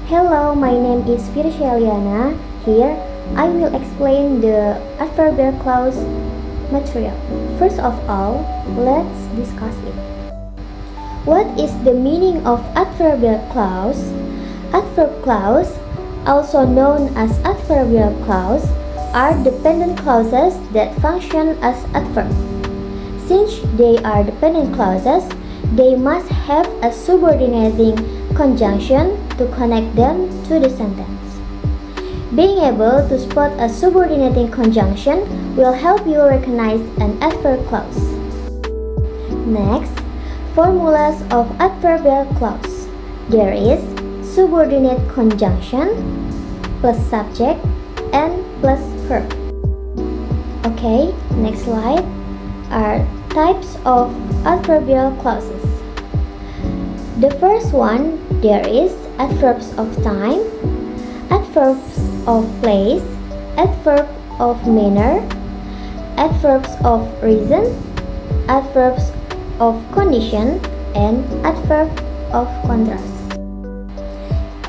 Hello, my name is Firsha Eliana. Here, I will explain the adverbial clause material. First of all, let's discuss it. What is the meaning of adverbial clause? Adverb clause, also known as adverbial clause, are dependent clauses that function as adverb. Since they are dependent clauses, they must have a subordinating conjunction to connect them to the sentence. Being able to spot a subordinating conjunction will help you recognize an adverb clause. Next, formulas of adverbial clause. There is subordinate conjunction plus subject and plus verb. Okay, next slide are types of adverbial clauses. The first one, there is adverbs of time, adverbs of place, adverb of manner, adverbs of reason, adverbs of condition, and adverb of contrast.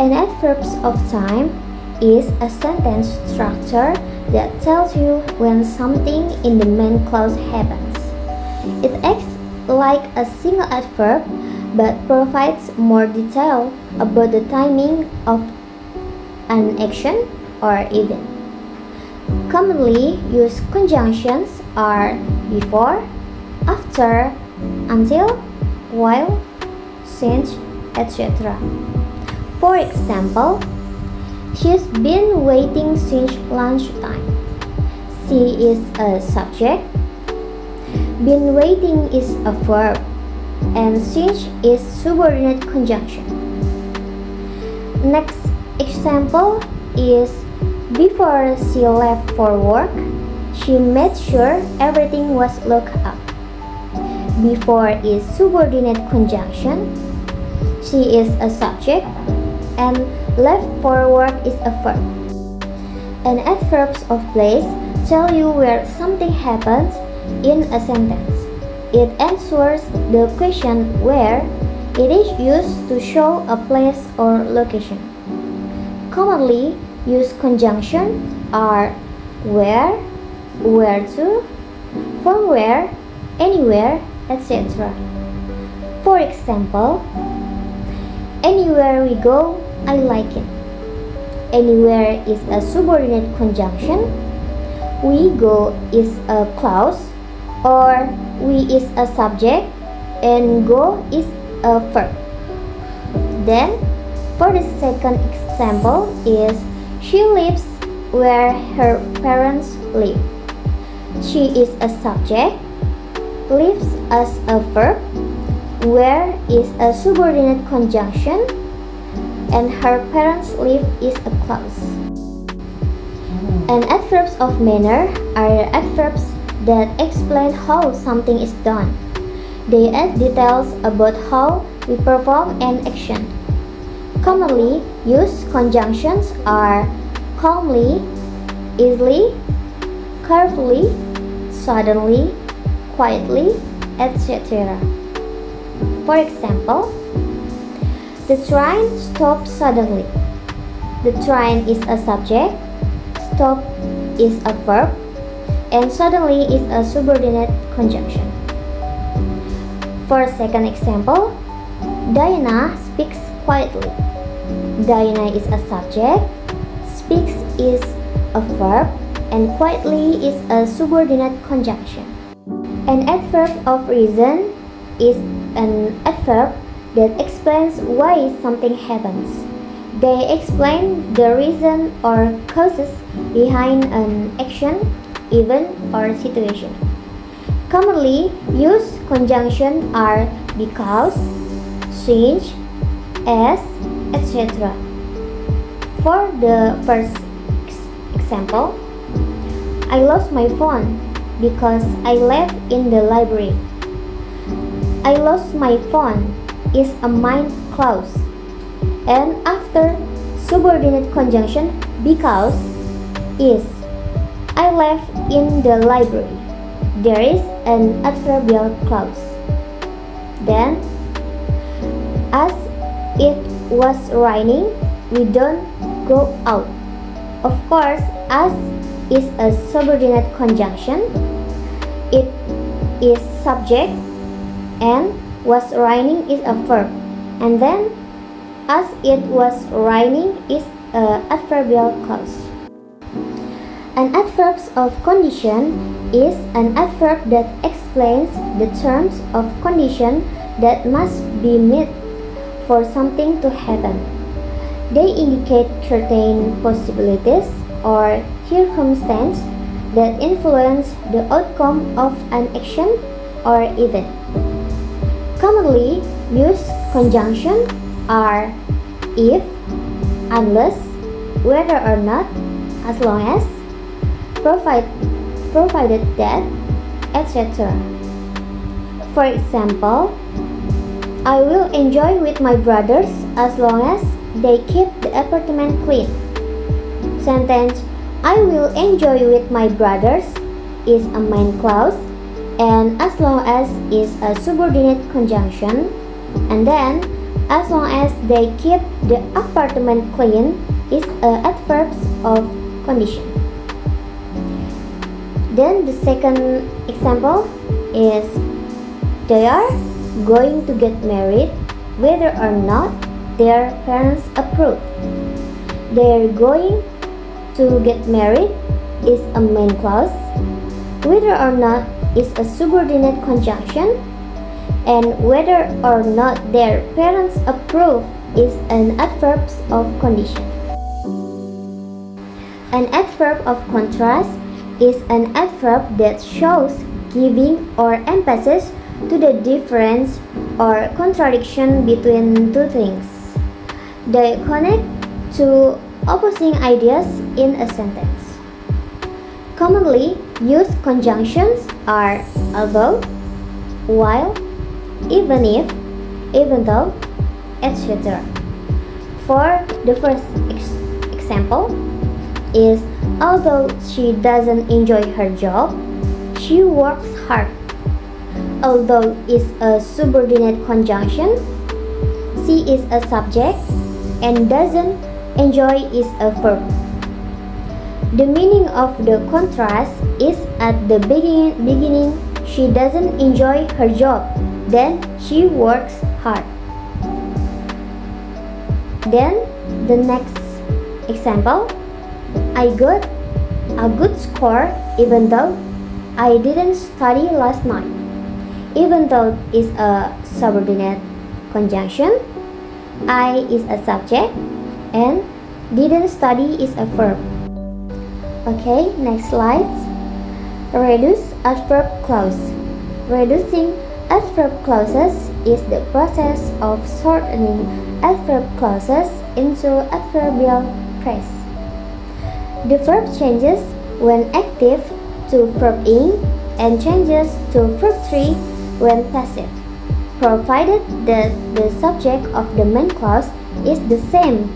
An adverbs of time is a sentence structure that tells you when something in the main clause happens. It acts like a single adverb but provides more detail about the timing of an action or event. Commonly used conjunctions are before, after, until, while, since, etc. For example, she's been waiting since lunchtime. She is a subject. Been waiting is a verb, and since is subordinate conjunction. Next example is before she left for work, she made sure everything was locked up. Before is subordinate conjunction. She is a subject, and left for work is a verb. And adverbs of place tell you where something happens in a sentence. It answers the question where. It is used to show a place or location. Commonly used conjunctions are where to, from where, anywhere, etc. For example, anywhere we go, I like it. Anywhere is a subordinate conjunction. We go is a clause, or we is a subject, and go is a verb. Then, for the second example is she lives where her parents live. She is a subject, lives as a verb, where is a subordinate conjunction, and her parents live is a clause. And adverbs of manner are adverbs that explain how something is done. They add details about how we perform an action. Commonly used conjunctions are calmly, easily, carefully, suddenly, quietly, etc. For example, the train stopped suddenly. The train is a subject, stop is a verb, and suddenly is a subordinate conjunction. For a second example, Diana speaks quietly. Diana is a subject, speaks is a verb, and quietly is a subordinate conjunction. An adverb of reason is an adverb that explains why something happens. They explain the reason or causes behind an action, event, or situation. Commonly used conjunctions are because, since, as, etc. For the first example, I lost my phone because I left in the library. I lost my phone is a main clause, and after subordinate conjunction because is I left in the library, there is an adverbial clause. Then, as it was raining, we don't go out. Of course, as is a subordinate conjunction. It is subject and was raining is a verb. And then as it was raining is a adverbial clause. An adverb of condition is an adverb that explains the terms of condition that must be met for something to happen. They indicate certain possibilities or circumstances that influence the outcome of an action or event. Commonly used conjunctions are if, unless, whether or not, as long as, provided that, etc. For example, I will enjoy with my brothers as long as they keep the apartment clean. Sentence I will enjoy with my brothers is a main clause, and as long as is a subordinate conjunction, and then as long as they keep the apartment clean is a adverb of condition. Then the second example is they are going to get married whether or not their parents approve. They're going to get married is a main clause. Whether or not is a subordinate conjunction, and whether or not their parents approve is an adverb of condition. An adverb of contrast is an adverb that shows giving or emphasis to the difference or contradiction between two things. They connect two opposing ideas in a sentence. Commonly used conjunctions are although, while, even if, even though, etc. For the first example is although she doesn't enjoy her job, she works hard. Although is a subordinate conjunction, she is a subject, and doesn't enjoy is a verb. The meaning of the contrast is at the beginning she doesn't enjoy her job, then she works hard. Then the next example, I got a good score even though I didn't study last night. Even though is a subordinate conjunction, I is a subject, and didn't study is a verb. Okay, next slide. Reduce adverb clause. Reducing adverb clauses is the process of shortening adverb clauses into adverbial phrase. The verb changes when active to verb ing and changes to verb 3 when passive, provided that the subject of the main clause is the same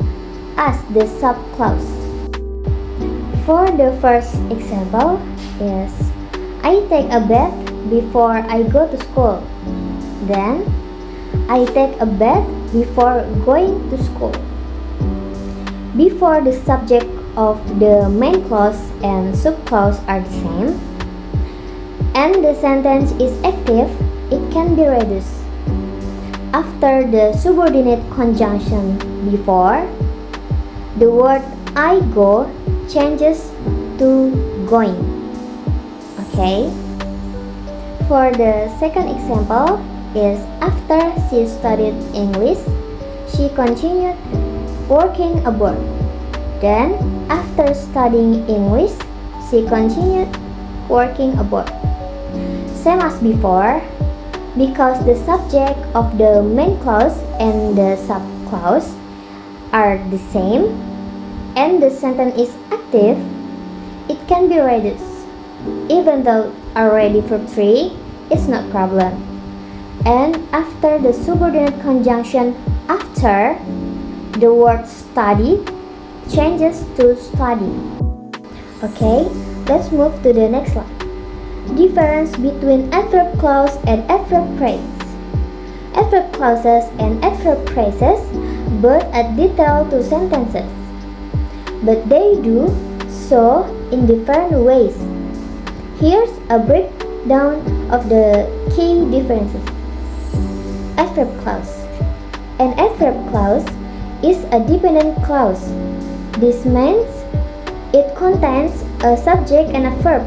as the subclause. For the first example is I take a bath before I go to school. Then I take a bath before going to school. Before the subject of the main clause and subclause are the same, and the sentence is active, it can be reduced. After the subordinate conjunction before, the word I go changes to going. Okay? For the second example is after she studied English, she continued working abroad. Then, after studying English, she continued working abroad. Same as before, because the subject of the main clause and the subclause are the same, and the sentence is active, it can be reduced. Even though already verb 3, it's not problem. And after the subordinate conjunction after, the word study changes to study. Okay, let's move to the next slide. Difference between adverb clause and adverb phrase. adverb clauses and adverb phrases both add detail to sentences, but they do so in different ways. Here's a breakdown of the key differences. Adverb clause. An adverb clause is a dependent clause. This means it contains a subject and a verb,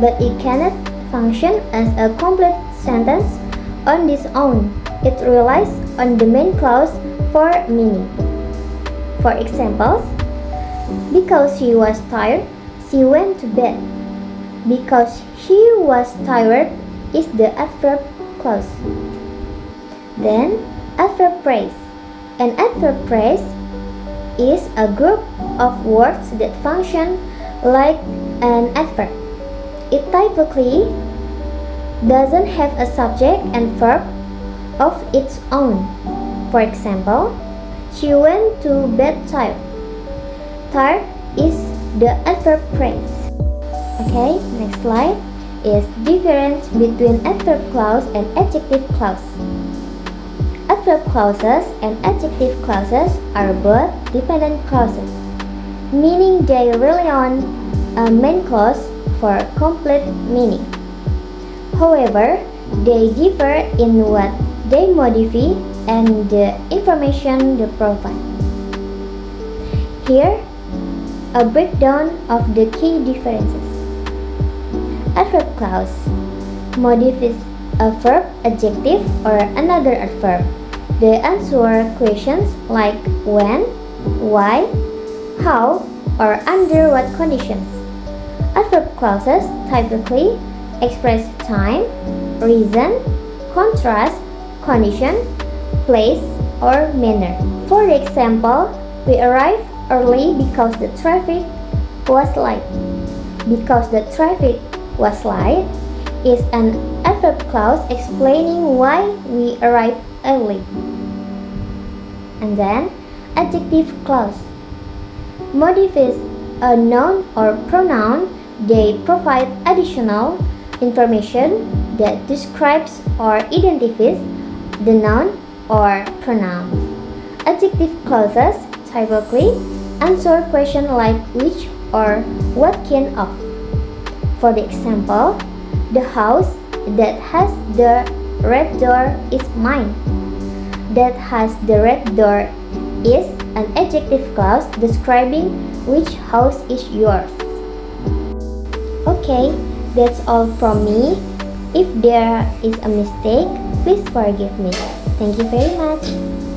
but it cannot function as a complete sentence on its own. It relies on the main clause for meaning. For examples, because she was tired, she went to bed. Because she was tired is the adverb clause. Then, adverb phrase. An adverb phrase is a group of words that function like an adverb. It typically doesn't have a subject and verb of its own. For example, she went to bed tired. Tired is the adverb phrase. Okay, next slide is difference between adverb clause and adjective clause. Adverb clauses and adjective clauses are both dependent clauses, meaning they rely on a main clause for complete meaning. However, they differ in what they modify and the information they provide. Here, a breakdown of the key differences. Adverb clause modifies a verb, adjective, or another adverb. They answer questions like when, why, how, or under what conditions. Adverb clauses typically express time, reason, contrast, condition, place, or manner. For example, we arrived early because the traffic was light. Because the traffic was light is an adverb clause explaining why we arrived early. And then, adjective clause modifies a noun or pronoun. They provide additional information that describes or identifies the noun or pronoun. Adjective clauses typically answer questions like which or what kind of. For the example, the house that has the red door is mine. That has the red door is an adjective clause describing which house is yours. Okay, that's all from me. If there is a mistake, please forgive me. Thank you very much.